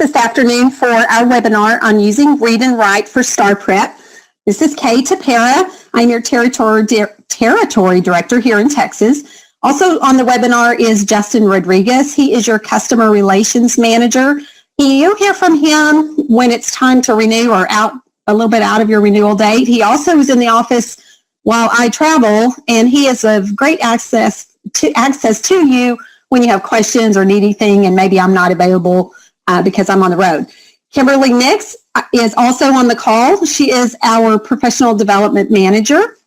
this afternoon for our webinar on using Read and Write for STAAR Prep. This is Kay Tapera. I'm your territory director here in Texas. Also on the webinar is Justin Rodriguez. He is your customer relations manager. You'll hear from him when it's time to renew or out a little bit out of your renewal date. He also is in the office while I travel, and he is of great access to you when you have questions or need anything, and maybe I'm not available because I'm on the road. Kimberly Nix is also on the call. She is our professional development manager,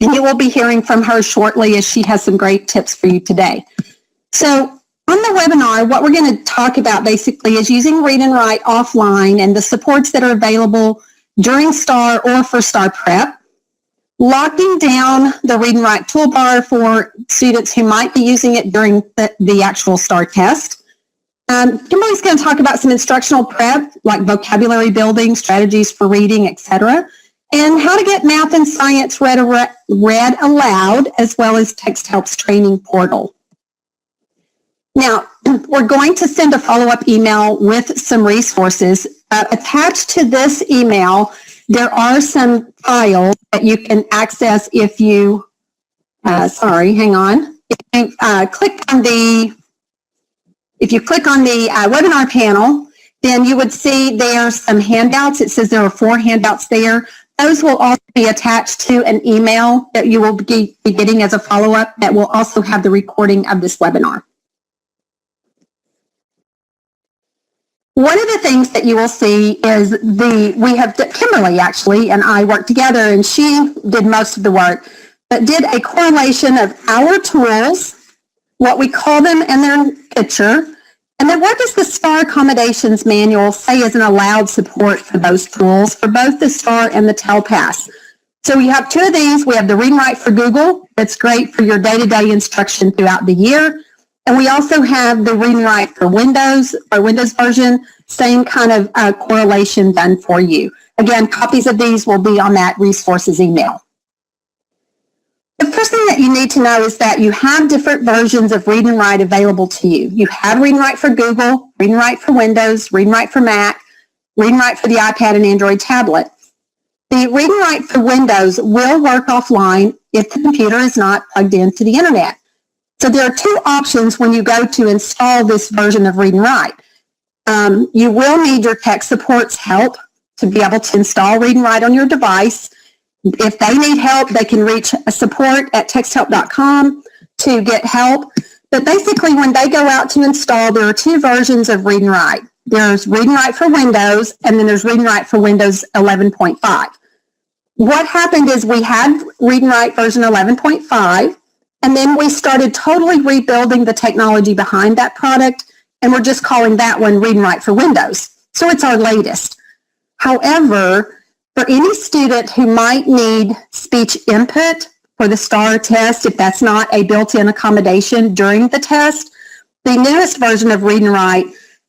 and you will be hearing from her shortly as she has some great tips for you today. So on the webinar, what we're going to talk about basically is using Read and Write offline and the supports that are available during STAAR or for STAAR Prep, locking down the Read and Write toolbar for students who might be using it during the actual STAAR test. Kimberly's going to talk about some instructional prep, like vocabulary building, strategies for reading, etc., and how to get math and science read aloud, as well as Text Help's training portal. Now, we're going to send a follow-up email with some resources. Attached to this email, there are some files that you can access if you, If you click on the webinar panel, then you would see there are some handouts. It says there are 4 handouts there. Those will also be attached to an email that you will be getting as a follow-up that will also have the recording of this webinar. One of the things that you will see is Kimberly actually and I worked together, and she did most of the work, but did a correlation of our tools, what we call them in their picture, and then what does the STAAR accommodations manual say is an allowed support for those tools for both the STAAR and the TELPAS. So we have 2 of these. We have the Read and Write for Google. That's great for your day-to-day instruction throughout the year. And we also have the Read and Write for Windows, or Windows version, same kind of correlation done for you. Again, copies of these will be on that resources email. The first thing that you need to know is that you have different versions of Read and Write available to you. You have Read and Write for Google, Read and Write for Windows, Read and Write for Mac, Read and Write for the iPad and Android tablet. The Read and Write for Windows will work offline if the computer is not plugged into the internet. So there are 2 options when you go to install this version of Read and Write. You will need your tech support's help to be able to install Read and Write on your device. If they need help, they can reach support at texthelp.com to get help. But basically, when they go out to install, there are 2 versions of Read and Write. There's Read and Write for Windows, and then there's Read and Write for Windows 11.5. What happened is we had Read and Write version 11.5, and then we started totally rebuilding the technology behind that product, and we're just calling that one Read and Write for Windows. So it's our latest. However, for any student who might need speech input for the STAAR test, if that's not a built-in accommodation during the test, the newest version of Read and Write,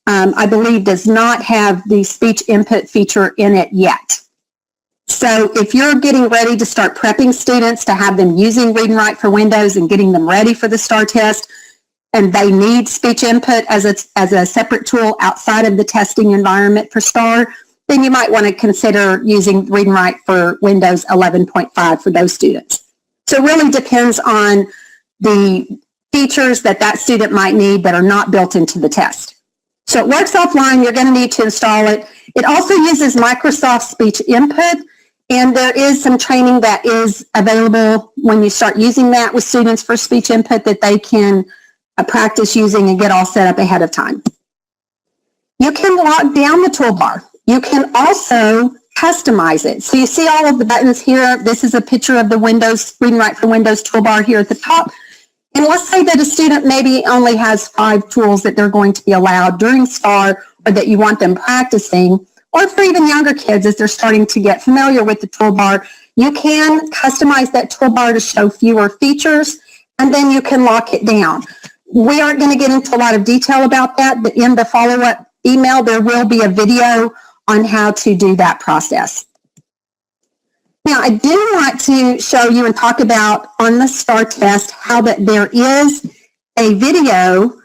I believe, does not have the speech input feature in it yet. So if you're getting ready to start prepping students to have them using Read and Write for Windows and getting them ready for the STAAR test, and they need speech input as a separate tool outside of the testing environment for STAAR, then you might want to consider using Read and Write for Windows 11.5 for those students. So it really depends on the features that student might need that are not built into the test. So it works offline. You're going to need to install it. It also uses Microsoft Speech Input, and there is some training that is available when you start using that with students for speech input that they can practice using and get all set up ahead of time. You can lock down the toolbar. You can also customize it. So you see all of the buttons here. This is a picture of the Windows Read and Write for Windows toolbar here at the top. And let's say that a student maybe only has 5 tools that they're going to be allowed during STAAR, or that you want them practicing, or for even younger kids as they're starting to get familiar with the toolbar, you can customize that toolbar to show fewer features, and then you can lock it down. We aren't going to get into a lot of detail about that, but in the follow-up email, there will be a video on how to do that process. Now, I do want to show you and talk about on the STAAR test how that there is a video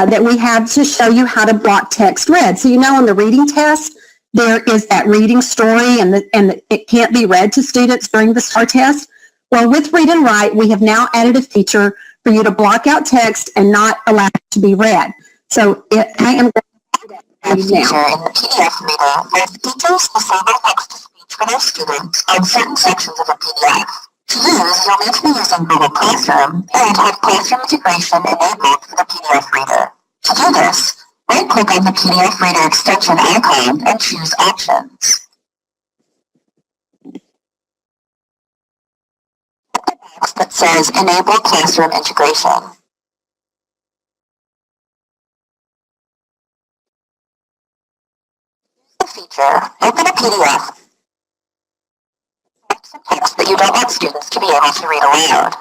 that we have to show you how to block text read. So on the reading test, there is that reading story, and it can't be read to students during the STAAR test. Well, with Read and Write, we have now added a feature for you to block out text and not allow it to be read. So I am going to do that now. In the PDF reader, lets teachers disable text-to-speech for their students on certain sections of a PDF. To use, you'll need to be using Google Classroom and have Classroom integration enabled for the PDF reader. To do this, right-click on the PDF reader extension icon and choose Options. Check the box that says Enable Classroom Integration. Use the feature, open a PDF, some text that you don't want students to be able to read aloud.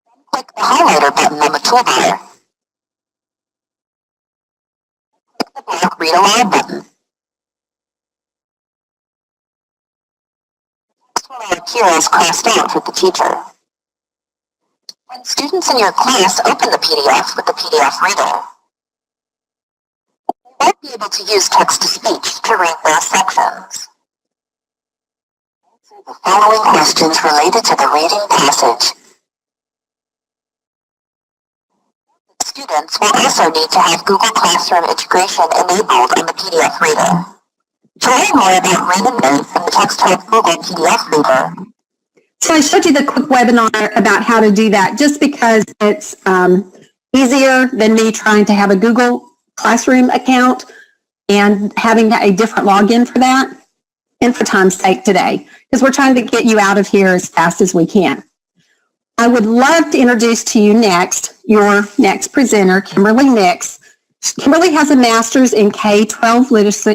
Then click the highlighter button on the toolbar. Click the black Read Aloud button. Text will appear as crossed out with the teacher. When students in your class open the PDF with the PDF reader, they won't be able to use text-to-speech to read their sections. Answer the following questions related to the reading passage. Students will also need to have Google Classroom integration enabled on the PDF reader. To learn more about Read and Write from the TextHelp Google PDF reader. So I showed you the quick webinar about how to do that, just because it's easier than me trying to have a Google Classroom account and having a different login for that, and for time's sake today, because we're trying to get you out of here as fast as we can. I would love to introduce to you next, your next presenter, Kimberly Nix. Kimberly has a master's in K-12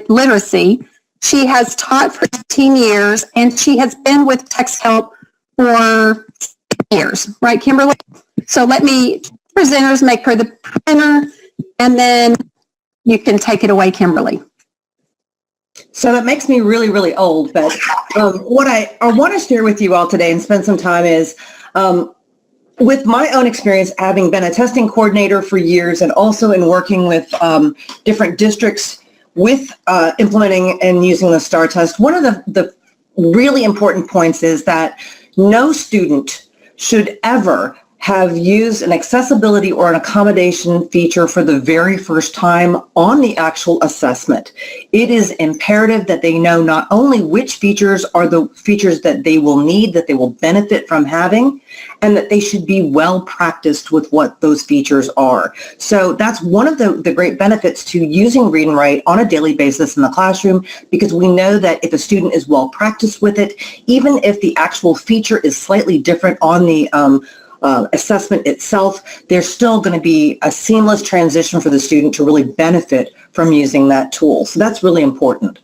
literacy. She has taught for 15 years, and she has been with TextHelp for years, right, Kimberly? So let me, presenters, make her the presenter, and then you can take it away, Kimberly. So that makes me really, really old, but what I want to share with you all today and spend some time is, with my own experience, having been a testing coordinator for years and also in working with different districts with implementing and using the STAAR test, one of the really important points is that no student should ever have used an accessibility or an accommodation feature for the very first time on the actual assessment. It is imperative that they know not only which features are the features that they will need, that they will benefit from having, and that they should be well practiced with what those features are. So that's one of the great benefits to using Read and Write on a daily basis in the classroom, because we know that if a student is well practiced with it, even if the actual feature is slightly different on the assessment itself, there's still going to be a seamless transition for the student to really benefit from using that tool. So that's really important.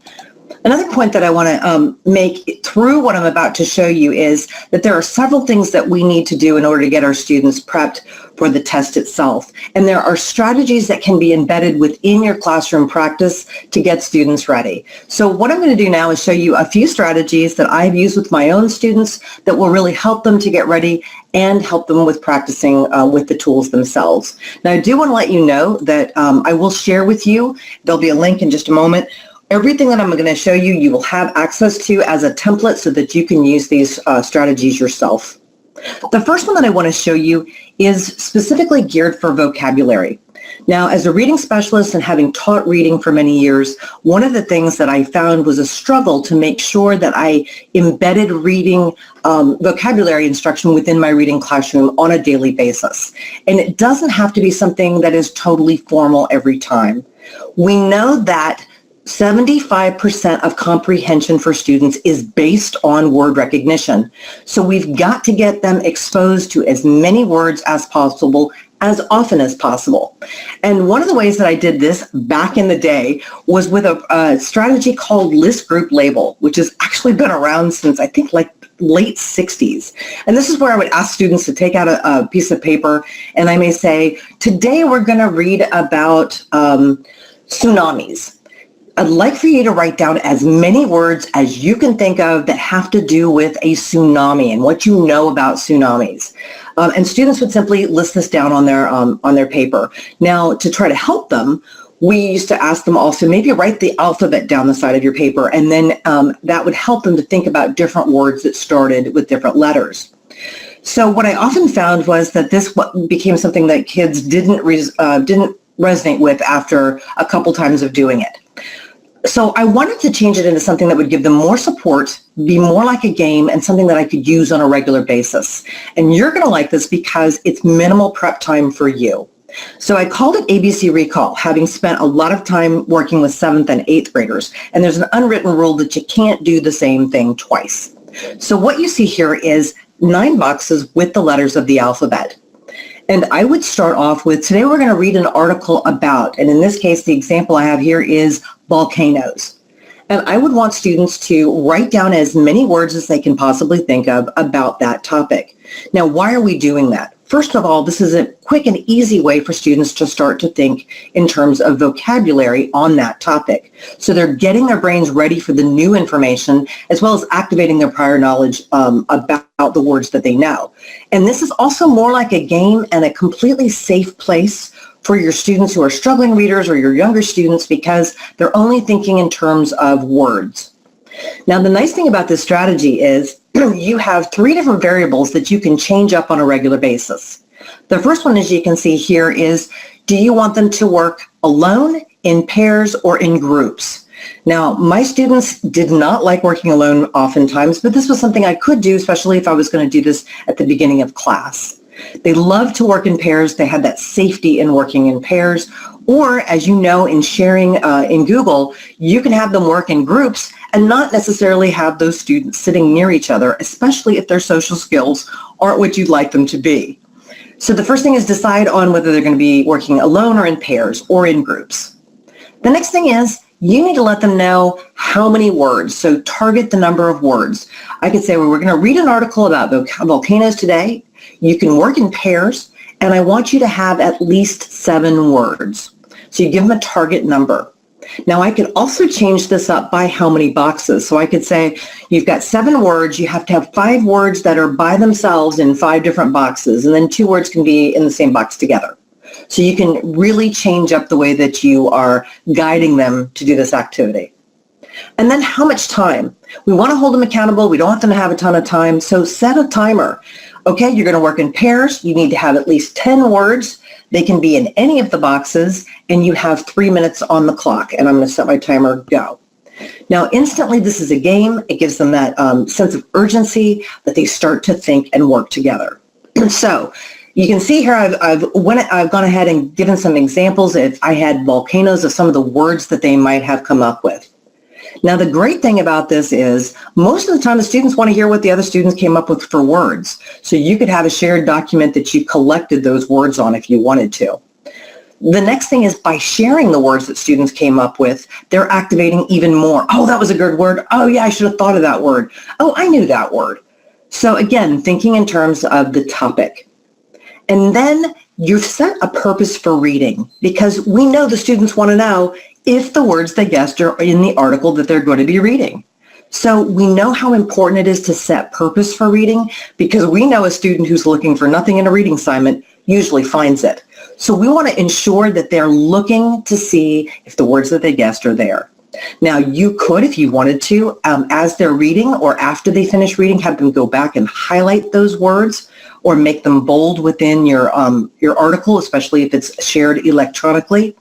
Another point that I want to make through what I'm about to show you is that there are several things that we need to do in order to get our students prepped for the test itself. And there are strategies that can be embedded within your classroom practice to get students ready. So what I'm going to do now is show you a few strategies that I've used with my own students that will really help them to get ready and help them with practicing with the tools themselves. Now, I do want to let you know that I will share with you, there'll be a link in just a moment, everything that I'm going to show you, you will have access to as a template so that you can use these strategies yourself. The first one that I want to show you is specifically geared for vocabulary. Now, as a reading specialist and having taught reading for many years, one of the things that I found was a struggle to make sure that I embedded reading vocabulary instruction within my reading classroom on a daily basis. And it doesn't have to be something that is totally formal every time. We know that 75% of comprehension for students is based on word recognition. So we've got to get them exposed to as many words as possible, as often as possible. And one of the ways that I did this back in the day was with a strategy called List Group Label, which has actually been around since I think like late 60s. And this is where I would ask students to take out a piece of paper, and I may say, today we're going to read about tsunamis. I'd like for you to write down as many words as you can think of that have to do with a tsunami and what you know about tsunamis. And students would simply list this down on their paper. Now, to try to help them, we used to ask them also maybe write the alphabet down the side of your paper, and then that would help them to think about different words that started with different letters. So what I often found was that this became something that kids didn't resonate with after a couple times of doing it. So I wanted to change it into something that would give them more support, be more like a game, and something that I could use on a regular basis. And you're going to like this because it's minimal prep time for you. So I called it ABC Recall, having spent a lot of time working with 7th and 8th graders. And there's an unwritten rule that you can't do the same thing twice. So what you see here is 9 boxes with the letters of the alphabet. And I would start off with, today we're going to read an article about, and in this case, the example I have here is volcanoes. And I would want students to write down as many words as they can possibly think of about that topic. Now, why are we doing that? First of all, this is a quick and easy way for students to start to think in terms of vocabulary on that topic. So they're getting their brains ready for the new information, as well as activating their prior knowledge about the words that they know. And this is also more like a game and a completely safe place for your students who are struggling readers or your younger students, because they're only thinking in terms of words. Now, the nice thing about this strategy is you have 3 different variables that you can change up on a regular basis. The first one, as you can see here, is do you want them to work alone, in pairs, or in groups? Now, my students did not like working alone oftentimes, but this was something I could do, especially if I was going to do this at the beginning of class. They love to work in pairs. They had that safety in working in pairs. Or, as you know, in sharing in Google, you can have them work in groups and not necessarily have those students sitting near each other, especially if their social skills aren't what you'd like them to be. So the first thing is decide on whether they're going to be working alone or in pairs or in groups. The next thing is you need to let them know how many words. So target the number of words. I could say, well, we're going to read an article about volcanoes today. You can work in pairs, and I want you to have at least 7 words. So you give them a target number. Now, I could also change this up by how many boxes. So I could say you've got 7 words. You have to have 5 words that are by themselves in 5 different boxes, and then 2 words can be in the same box together. So you can really change up the way that you are guiding them to do this activity. And then how much time? We want to hold them accountable. We don't want them to have a ton of time. So set a timer. Okay, you're going to work in pairs. You need to have at least 10 words. They can be in any of the boxes, and you have 3 minutes on the clock. And I'm going to set my timer, go. Now, instantly, this is a game. It gives them that sense of urgency that they start to think and work together. So you can see here I've gone ahead and given some examples. If I had volcanoes of some of the words that they might have come up with. Now, the great thing about this is most of the time the students want to hear what the other students came up with for words. So you could have a shared document that you collected those words on if you wanted to. The next thing is by sharing the words that students came up with, they're activating even more. Oh, that was a good word. Oh, yeah, I should have thought of that word. Oh, I knew that word. So again, thinking in terms of the topic. And then you've set a purpose for reading, because we know the students want to know if the words they guessed are in the article that they're going to be reading. So we know how important it is to set purpose for reading, because we know a student who's looking for nothing in a reading assignment usually finds it. So we want to ensure that they're looking to see if the words that they guessed are there. Now, you could, if you wanted to, as they're reading or after they finish reading, have them go back and highlight those words or make them bold within your article, especially if it's shared electronically.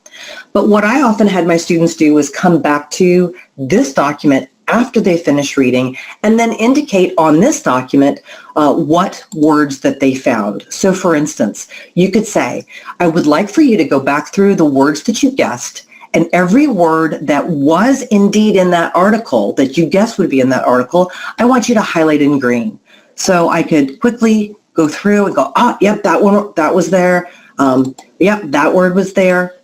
But what I often had my students do is come back to this document after they finish reading and then indicate on this document what words that they found. So for instance, you could say, I would like for you to go back through the words that you guessed, and every word that was indeed in that article that you guessed would be in that article, I want you to highlight in green. So I could quickly go through and go, yep, that one, that was there. Yep, that word was there.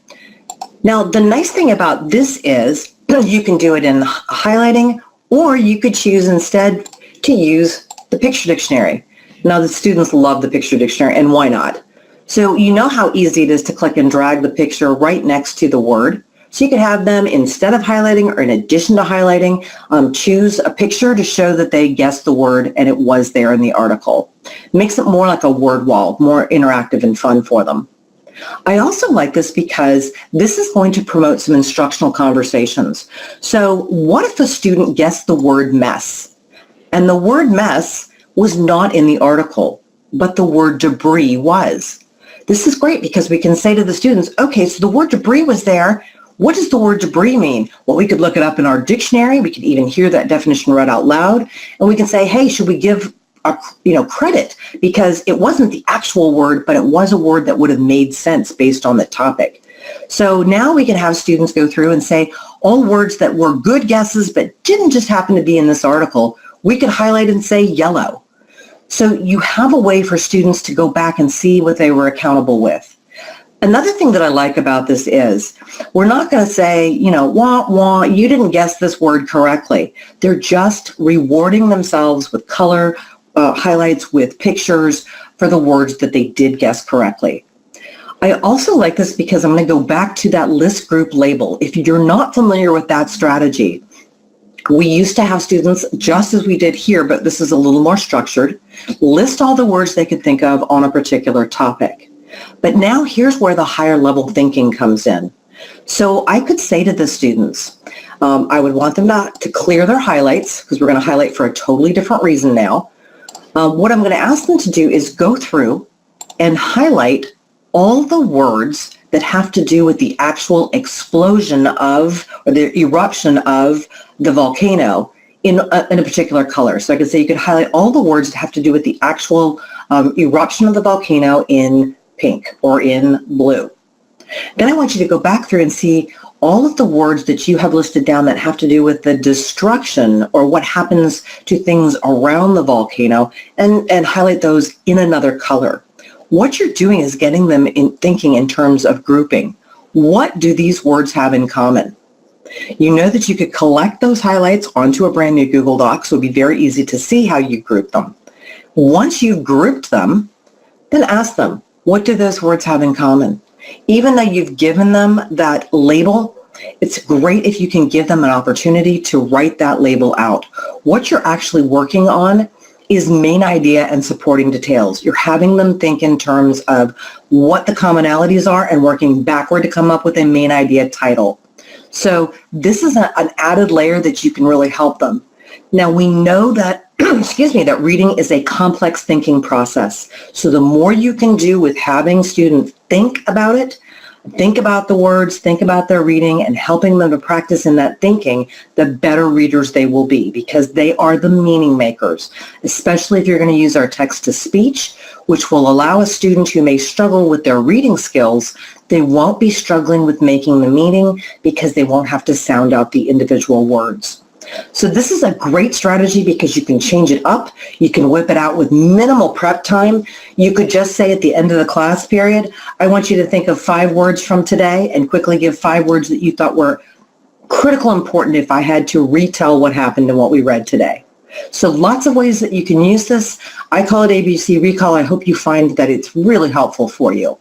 Now, the nice thing about this is you can do it in highlighting, or you could choose instead to use the picture dictionary. Now, the students love the picture dictionary, and why not? So you know how easy it is to click and drag the picture right next to the word. So you could have them, instead of highlighting or in addition to highlighting, choose a picture to show that they guessed the word and it was there in the article. Makes it more like a word wall, more interactive and fun for them. I also like this because this is going to promote some instructional conversations. So what if a student guessed the word mess? And the word mess was not in the article, but the word debris was. This is great because we can say to the students, okay, so the word debris was there. What does the word debris mean? Well, we could look it up in our dictionary. We could even hear that definition read out loud. And we can say, hey, should we give credit? Because it wasn't the actual word, but it was a word that would have made sense based on the topic. So now we can have students go through and say all words that were good guesses but didn't just happen to be in this article, we could highlight and say yellow. So you have a way for students to go back and see what they were accountable with. Another thing that I like about this is we're not going to say, wah, wah, you didn't guess this word correctly. They're just rewarding themselves with color, highlights with pictures for the words that they did guess correctly. I also like this because I'm going to go back to that list group label. If you're not familiar with that strategy, we used to have students, just as we did here, but this is a little more structured, list all the words they could think of on a particular topic. But now here's where the higher level thinking comes in. So I could say to the students, I would want them to clear their highlights, because we're going to highlight for a totally different reason now. What I'm going to ask them to do is go through and highlight all the words that have to do with the actual explosion of, or the eruption of the volcano in a particular color. So I could say you could highlight all the words that have to do with the actual eruption of the volcano in pink or in blue. Then I want you to go back through and see all of the words that you have listed down that have to do with the destruction or what happens to things around the volcano, and highlight those in another color. What you're doing is getting them thinking in terms of grouping. What do these words have in common? You know that you could collect those highlights onto a brand new Google Doc, so it would be very easy to see how you group them. Once you've grouped them, then ask them, what do those words have in common? Even though you've given them that label, it's great if you can give them an opportunity to write that label out. What you're actually working on is main idea and supporting details. You're having them think in terms of what the commonalities are and working backward to come up with a main idea title. So this is an added layer that you can really help them. Now we know that that reading is a complex thinking process. So the more you can do with having students think about it, think about the words, think about their reading, and helping them to practice in that thinking, the better readers they will be, because they are the meaning makers, especially if you're going to use our text-to-speech, which will allow a student who may struggle with their reading skills, they won't be struggling with making the meaning because they won't have to sound out the individual words. So this is a great strategy because you can change it up. You can whip it out with minimal prep time. You could just say at the end of the class period, I want you to think of 5 words from today and quickly give 5 words that you thought were critical important if I had to retell what happened and what we read today. So lots of ways that you can use this. I call it ABC Recall. I hope you find that it's really helpful for you.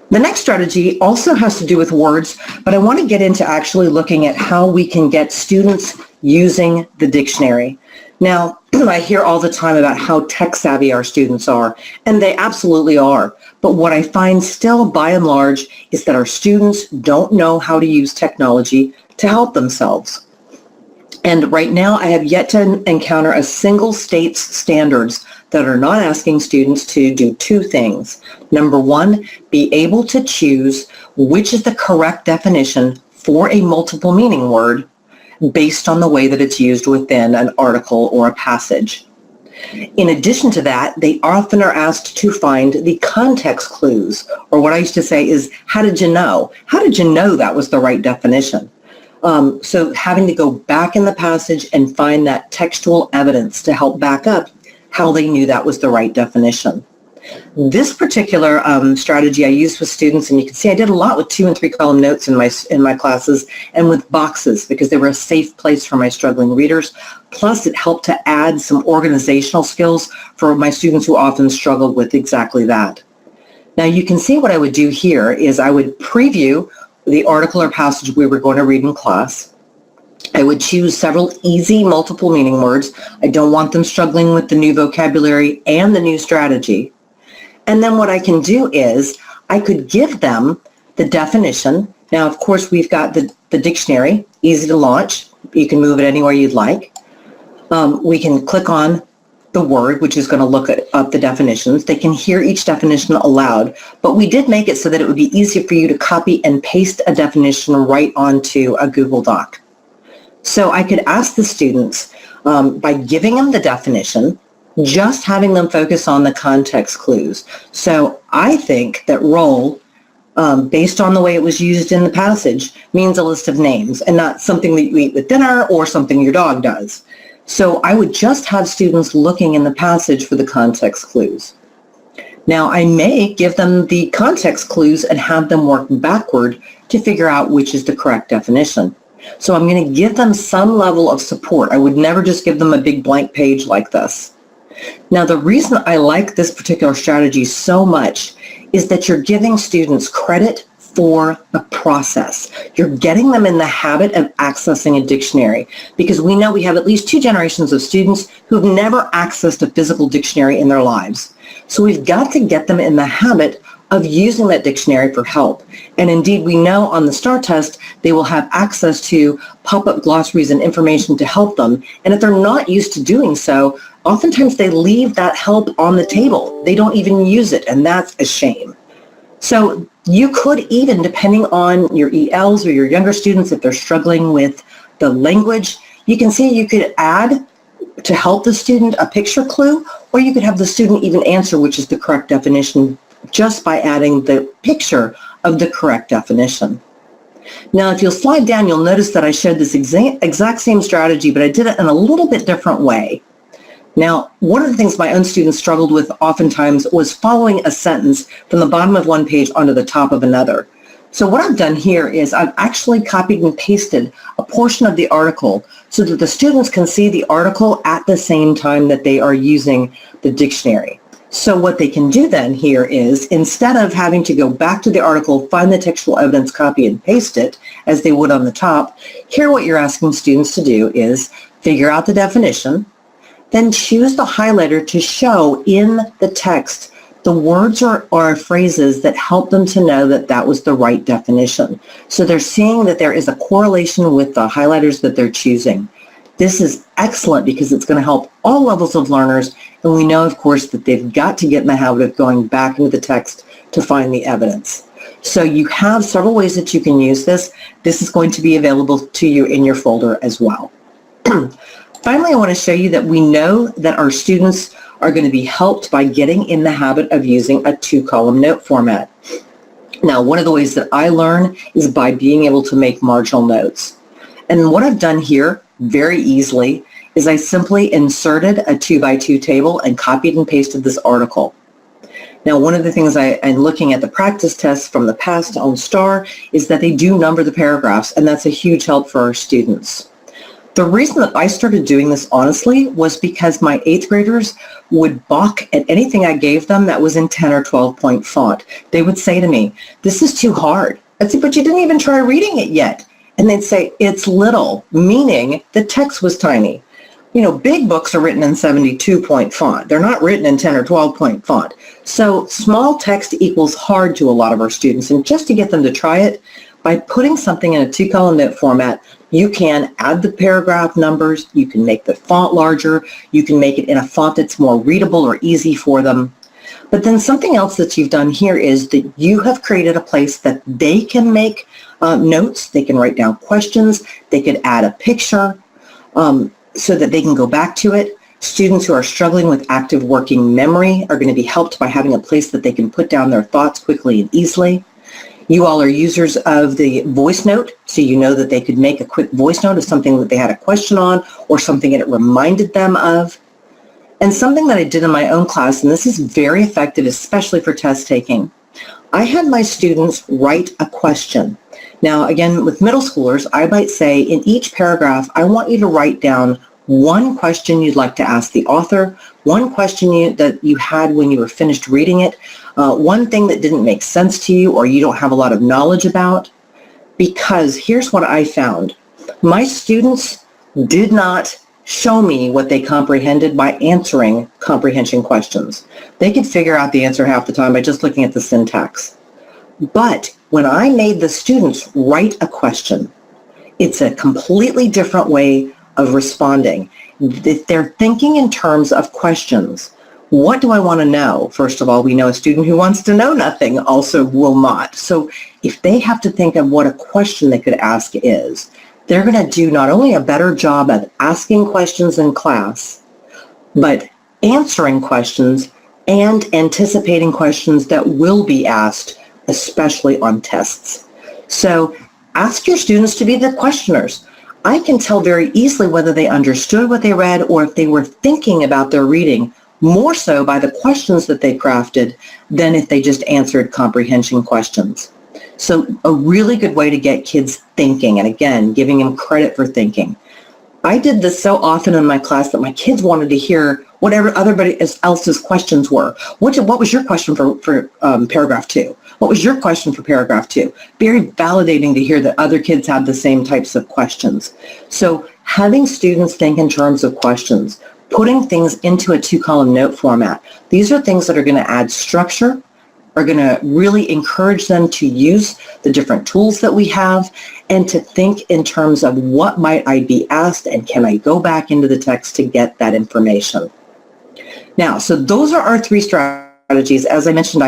The next strategy also has to do with words, but I want to get into actually looking at how we can get students using the dictionary. Now, I hear all the time about how tech savvy our students are, and they absolutely are. But what I find still by and large is that our students don't know how to use technology to help themselves. And right now, I have yet to encounter a single state's standards that are not asking students to do 2 things. Number 1, be able to choose which is the correct definition for a multiple meaning word based on the way that it's used within an article or a passage. In addition to that, they often are asked to find the context clues, or what I used to say is, how did you know? How did you know that was the right definition? So having to go back in the passage and find that textual evidence to help back up how they knew that was the right definition. This particular strategy I used with students, and you can see I did a lot with 2 and 3 column notes in my classes, and with boxes because they were a safe place for my struggling readers. Plus it helped to add some organizational skills for my students who often struggled with exactly that. Now you can see what I would do here is I would preview the article or passage we were going to read in class. I would choose several easy multiple meaning words. I don't want them struggling with the new vocabulary and the new strategy. And then what I can do is I could give them the definition. Now, of course, we've got the dictionary, easy to launch. You can move it anywhere you'd like. We can click on the word, which is going to look up the definitions. They can hear each definition aloud, but we did make it so that it would be easy for you to copy and paste a definition right onto a Google Doc. So I could ask the students, by giving them the definition, just having them focus on the context clues. So I think that roll, based on the way it was used in the passage, means a list of names and not something that you eat with dinner or something your dog does. So I would just have students looking in the passage for the context clues. Now, I may give them the context clues and have them work backward to figure out which is the correct definition. So I'm going to give them some level of support. I would never just give them a big blank page like this. Now, the reason I like this particular strategy so much is that you're giving students credit for the process. You're getting them in the habit of accessing a dictionary, because we know we have at least 2 generations of students who've never accessed a physical dictionary in their lives. So we've got to get them in the habit of using that dictionary for help. And indeed, we know on the STAAR test, they will have access to pop-up glossaries and information to help them. And if they're not used to doing so, oftentimes they leave that help on the table. They don't even use it, and that's a shame. So you could even, depending on your ELs or your younger students, if they're struggling with the language, you can see you could add to help the student a picture clue, or you could have the student even answer which is the correct definition just by adding the picture of the correct definition. Now, if you'll slide down, you'll notice that I showed this exact same strategy, but I did it in a little bit different way. Now, one of the things my own students struggled with oftentimes was following a sentence from the bottom of one page onto the top of another. So what I've done here is I've actually copied and pasted a portion of the article so that the students can see the article at the same time that they are using the dictionary. So what they can do then here is, instead of having to go back to the article, find the textual evidence, copy and paste it as they would on the top, here what you're asking students to do is figure out the definition, then choose the highlighter to show in the text the words or phrases that help them to know that that was the right definition. So they're seeing that there is a correlation with the highlighters that they're choosing. This is excellent because it's going to help all levels of learners, and we know, of course, that they've got to get in the habit of going back into the text to find the evidence. So you have several ways that you can use this. This is going to be available to you in your folder as well. Finally, I want to show you that we know that our students are going to be helped by getting in the habit of using a 2-column note format. Now, one of the ways that I learn is by being able to make marginal notes. And what I've done here very easily is I simply inserted a 2x2 table and copied and pasted this article. Now, one of the things I'm looking at the practice tests from the past on STAAR is that they do number the paragraphs, and that's a huge help for our students. The reason that I started doing this, honestly, was because my 8th graders would balk at anything I gave them that was in 10 or 12 point font. They would say to me, "This is too hard." I'd say, "But you didn't even try reading it yet." And they'd say, "It's little," meaning the text was tiny. You know, big books are written in 72 point font. They're not written in 10 or 12 point font. So small text equals hard to a lot of our students. And just to get them to try it, by putting something in a 2-column note format, you can add the paragraph numbers, you can make the font larger, you can make it in a font that's more readable or easy for them. But then something else that you've done here is that you have created a place that they can make notes, they can write down questions, they could add a picture so that they can go back to it. Students who are struggling with active working memory are going to be helped by having a place that they can put down their thoughts quickly and easily. You all are users of the voice note, so you know that they could make a quick voice note of something that they had a question on or something that it reminded them of. And something that I did in my own class, and this is very effective, especially for test taking, I had my students write a question. Now, again, with middle schoolers, I might say in each paragraph, I want you to write down one question you'd like to ask the author, one question that you had when you were finished reading it, one thing that didn't make sense to you or you don't have a lot of knowledge about. because here's what I found. My students did not show me what they comprehended by answering comprehension questions. They could figure out the answer half the time by just looking at the syntax. But when I made the students write a question, it's a completely different way of responding. They're thinking in terms of questions. What do I want to know? First of all, we know a student who wants to know nothing also will not. So if they have to think of what a question they could ask is, they're going to do not only a better job of asking questions in class, but answering questions and anticipating questions that will be asked, especially on tests. So ask your students to be the questioners. I can tell very easily whether they understood what they read or if they were thinking about their reading, more so by the questions that they crafted than if they just answered comprehension questions. So a really good way to get kids thinking, and again, giving them credit for thinking. I did this so often in my class that my kids wanted to hear whatever everybody else's questions were. What was your question for paragraph 2? What was your question for paragraph 2? Very validating to hear that other kids had the same types of questions. So having students think in terms of questions, putting things into a 2-column note format, these are things that are going to add structure, are going to really encourage them to use the different tools that we have and to think in terms of what might I be asked and can I go back into the text to get that information. Now, so those are our 3 strategies. As I mentioned,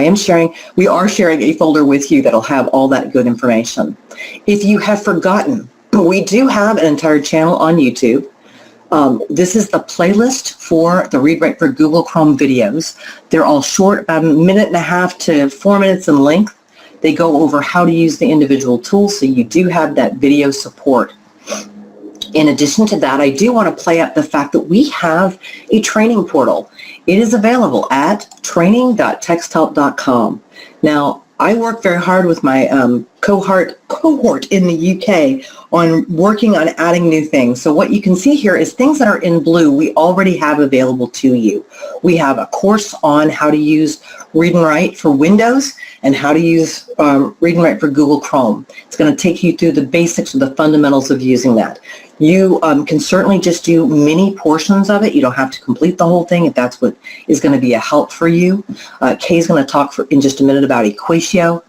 we are sharing a folder with you that'll have all that good information. If you have forgotten, we do have an entire channel on YouTube. This is the playlist for the Read Write for Google Chrome videos. They're all short, about 1.5 minutes to 4 minutes in length. They go over how to use the individual tools, so you do have that video support. In addition to that, I do want to play up the fact that we have a training portal. It is available at training.texthelp.com. Now, I work very hard with my cohort in the UK on working on adding new things. So what you can see here is things that are in blue we already have available to you. We have a course on how to use Read and Write for Windows and how to use Read and Write for Google Chrome. It's going to take you through the basics or the fundamentals of using that. You can certainly just do mini portions of it. You don't have to complete the whole thing if that's what is going to be a help for you. Kay is going to talk in just a minute about Equatio.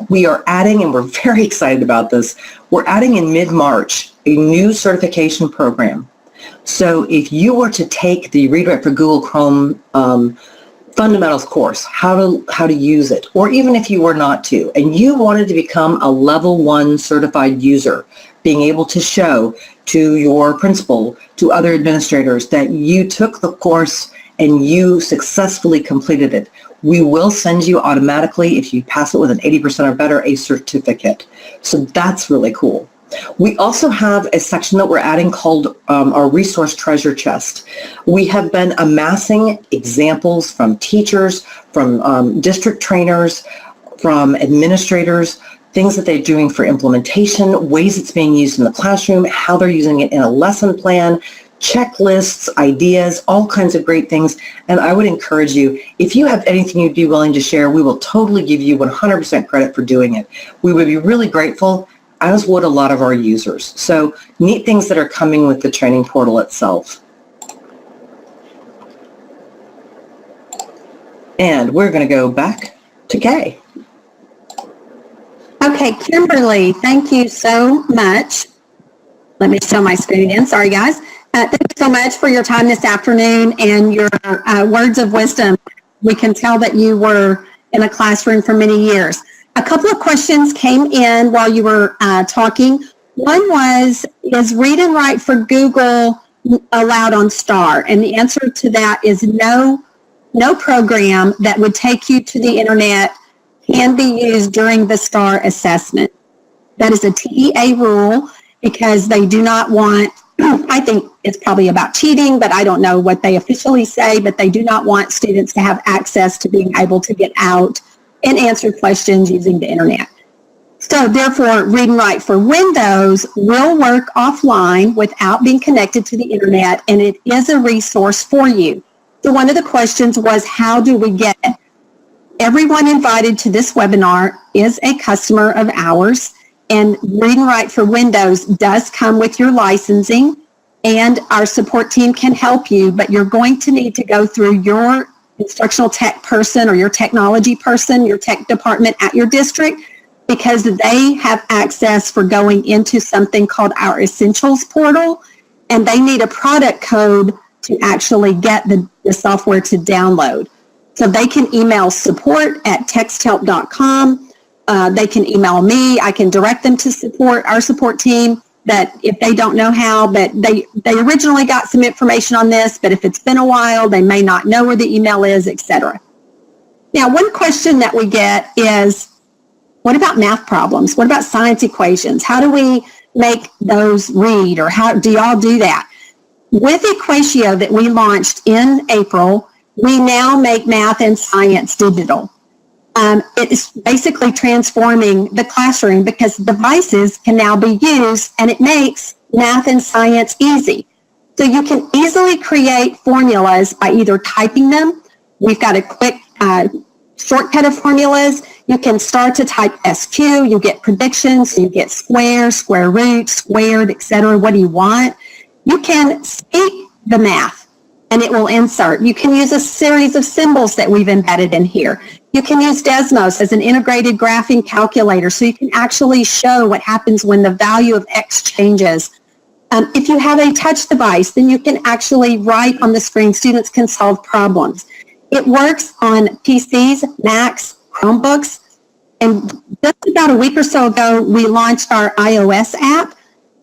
We are adding, and we're very excited about this, we're adding in mid-March a new certification program. So if you were to take the Read Write for Google Chrome fundamentals course, how to use it, or even if you were not to, and you wanted to become a level 1 certified user, being able to show to your principal, to other administrators that you took the course and you successfully completed it, we will send you automatically, if you pass it with an 80% or better, a certificate. So that's really cool. We also have a section that we're adding called our resource treasure chest. We have been amassing examples from teachers, from district trainers, from administrators, things that they're doing for implementation, ways it's being used in the classroom, how they're using it in a lesson plan, checklists, ideas, all kinds of great things. And I would encourage you, if you have anything you'd be willing to share, we will totally give you 100% credit for doing it. We would be really grateful, as would a lot of our users. So neat things that are coming with the training portal itself. And we're going to go back to Kay. Okay, Kimberly, thank you so much. Let me show my screen again. Sorry, guys. Thank you so much for your time this afternoon and your words of wisdom. We can tell that you were in a classroom for many years. A couple of questions came in while you were talking. One was, is Read and Write for Google allowed on STAAR? And the answer to that is no program that would take you to the internet can be used during the STAAR assessment. That is a TEA rule because they do not want, I think it's probably about cheating, but I don't know what they officially say, but they do not want students to have access to being able to get out and answer questions using the internet. So therefore, Read and Write for Windows will work offline without being connected to the internet, and it is a resource for you. So one of the questions was, how do we get it? Everyone invited to this webinar is a customer of ours, And Read and Write for Windows does come with your licensing, and our support team can help you, but you're going to need to go through your instructional tech person or your technology person, your tech department at your district, because they have access for going into something called our Essentials portal, and they need a product code to actually get the software to download. So they can email support@texthelp.com. They can email me. I can direct them to support, our support team, that if they don't know how, but they originally got some information on this, but if it's been a while, they may not know where the email is, etc. Now, one question that we get is, what about math problems? What about science equations? How do we make those read, or how do y'all do that? With Equatio that we launched in April, we now make math and science digital. It is basically transforming the classroom because devices can now be used, and it makes math and science easy. So you can easily create formulas by either typing them. We've got a quick shortcut of formulas. You can start to type SQ, you get predictions, you get square, square root, squared, etc. What do you want? You can speak the math and it will insert. You can use a series of symbols that we've embedded in here. You can use Desmos as an integrated graphing calculator, so you can actually show what happens when the value of X changes. If you have a touch device, then you can actually write on the screen. Students can solve problems. It works on PCs, Macs, Chromebooks, and just about a week or so ago, we launched our iOS app.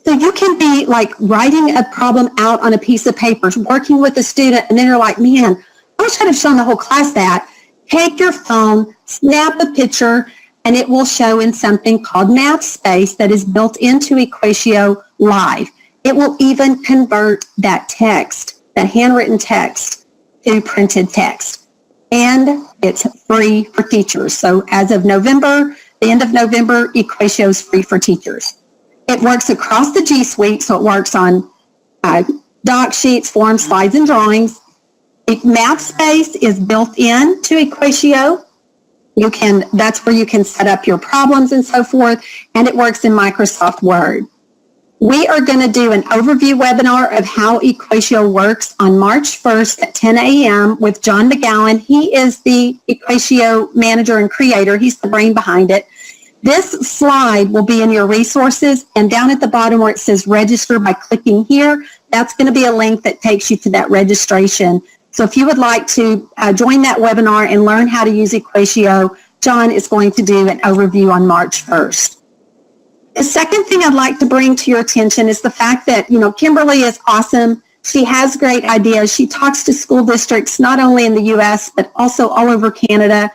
So you can be like writing a problem out on a piece of paper, working with a student, and then you're like, man, I wish I'd have shown the whole class that. Take your phone, snap a picture, and it will show in something called Math Space that is built into Equatio Live. It will even convert that text, that handwritten text, to printed text. And it's free for teachers. So as of November, the end of November, Equatio is free for teachers. It works across the G Suite, so it works on doc sheets, forms, slides, and drawings. Math Space is built in to Equatio. That's where you can set up your problems and so forth, and it works in Microsoft Word. We are going to do an overview webinar of how Equatio works on March 1st at 10 a.m. with John McGowan. He is the Equatio manager and creator. He's the brain behind it. This slide will be in your resources, and down at the bottom where it says register by clicking here, that's going to be a link that takes you to that registration. So if you would like to join that webinar and learn how to use Equatio, John is going to do an overview on March 1st. The second thing I'd like to bring to your attention is the fact that, Kimberly is awesome. She has great ideas. She talks to school districts, not only in the U.S., but also all over Canada.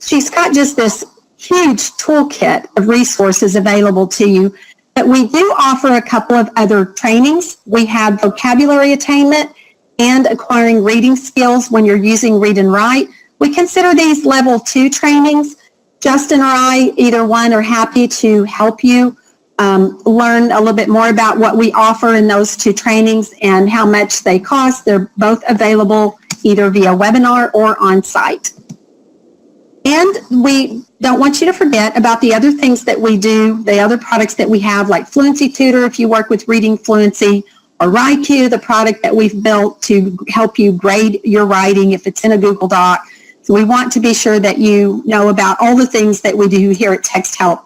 She's got just this huge toolkit of resources available to you. But we do offer a couple of other trainings. We have vocabulary attainment and acquiring reading skills when you're using Read and Write. We consider these level 2 trainings. Justin or I, either one, are happy to help you learn a little bit more about what we offer in those 2 trainings and how much they cost. They're both available either via webinar or on site. And we don't want you to forget about the other things that we do, the other products that we have, like Fluency Tutor if you work with reading fluency, or RIQ, the product that we've built to help you grade your writing if it's in a Google Doc. So we want to be sure that you know about all the things that we do here at Text Help.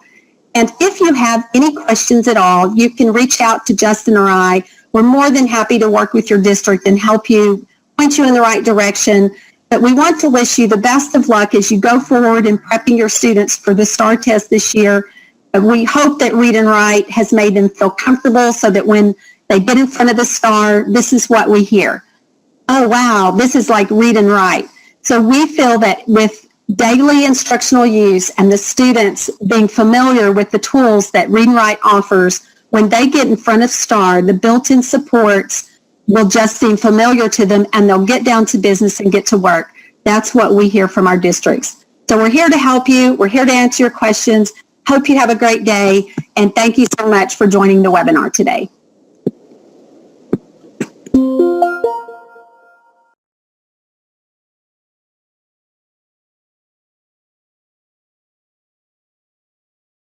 And if you have any questions at all, you can reach out to Justin or I. We're more than happy to work with your district and help you, point you in the right direction. But we want to wish you the best of luck as you go forward in prepping your students for the STAAR test this year. We hope that Read and Write has made them feel comfortable so that when they get in front of the STAAR, this is what we hear. Oh, wow, this is like Read and Write. So we feel that with daily instructional use and the students being familiar with the tools that Read and Write offers, when they get in front of STAAR, the built-in supports will just seem familiar to them and they'll get down to business and get to work. That's what we hear from our districts. So we're here to help you. We're here to answer your questions. Hope you have a great day. And thank you so much for joining the webinar today.